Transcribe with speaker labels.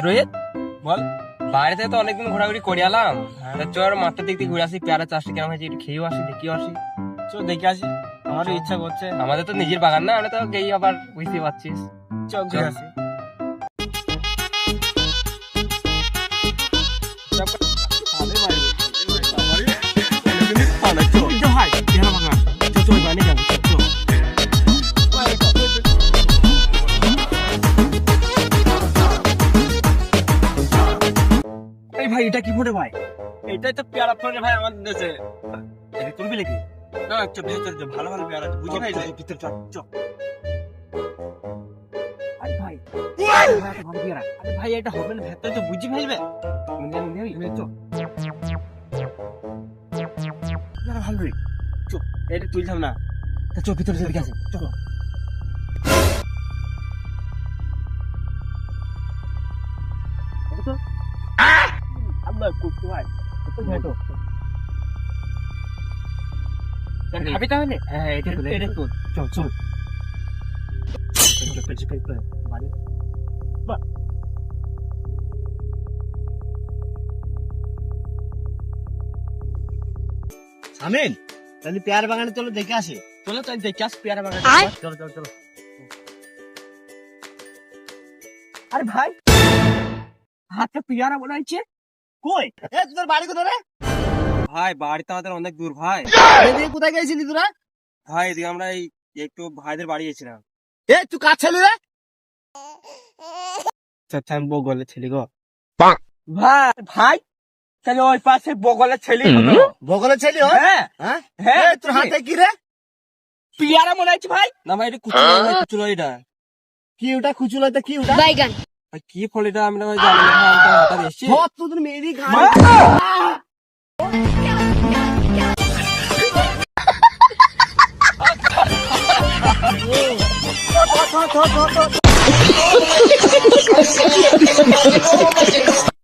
Speaker 1: রোহিত
Speaker 2: বল।
Speaker 1: বাইরে থেকে তো অনেকদিন ঘোরাঘুরি করে এলাম, চল মাঠটার দিক দিয়ে ঘুরে আসি, পেয়ারা চাষটা কেমন হয়েছে একটু খেয়েও আসি, দেখিও আসি।
Speaker 2: চল দেখে আসি, আমারও ইচ্ছা করছে।
Speaker 1: আমাদের তো নিজের বাগান না, আমরা তো গেই আবার বুঝতে পারছিস।
Speaker 2: চল ঘুরে আসি।
Speaker 1: এই ভাই এটা কি ফোটে ভাই?
Speaker 2: এটাই তো পেয়ারা ফল রে ভাই আমাদের দেশে।
Speaker 1: এটা তুলবি নাকি?
Speaker 2: না একটু ভেতরে যা, ভালো ভালো পেয়ারা আছে, বুঝি ভাই
Speaker 1: ভিতরে চল চল। আরে ভাই ভালো পেয়ারা।
Speaker 2: আরে ভাই এটা হবে না, ভেতরে তো বুঝি ফেলবে।
Speaker 1: চল
Speaker 2: পেয়ারা ভালো রে, চল এটা তুলতাম না।
Speaker 1: চল ভিতরে চলে গেছে, চলো।
Speaker 2: আমরা করতে ভাই
Speaker 1: খাবি তাহলে? হ্যাঁ এটা তুল,
Speaker 2: এটা তুল।
Speaker 1: চল চল।
Speaker 2: আমিন তাহলে পেয়ারা বাগানে চলো দেখে আসি। চলো তাই দেখে আস পেয়ারা বাগানে। চলো চলো চলো।
Speaker 1: আরে ভাই হাতে পেয়ারা বানাইছে
Speaker 2: কই এ তোর বাড়ি কোথায় রে?
Speaker 1: ভাই, বাড়িতে আমাদের অনেক দূর ভাই।
Speaker 2: এদিকে কোথায় গেছিলি তোরা?
Speaker 1: ভাই এদিকে আমরা এই একটু ভাইদের বাড়ি গেছিলাম।
Speaker 2: এ তুই কার ছেলে রে?
Speaker 1: আমি বগলের ছেলে গো।
Speaker 2: ভাই ভাই তাহলে ওই পাশে বগলের ছেলে বগলের ছেলে হয়?
Speaker 1: হ্যাঁ
Speaker 2: হ্যাঁ
Speaker 1: হ্যাঁ,
Speaker 2: তোর হাতে কি রে?
Speaker 1: পেয়ারা মনে হচ্ছে ভাই। না ভাই এটা কুচুলো, ভাই কুচুলো এটা।
Speaker 2: কি ওটা খুচুলো? কি ওটা?
Speaker 3: বাইগান
Speaker 1: ভাই কি ফল এটা আমরা ভাই জানি না, ভাই আমি তো হঠাৎ এসেছি।
Speaker 2: সব তোদের মেয়েরই গান। থ থ থ থ থ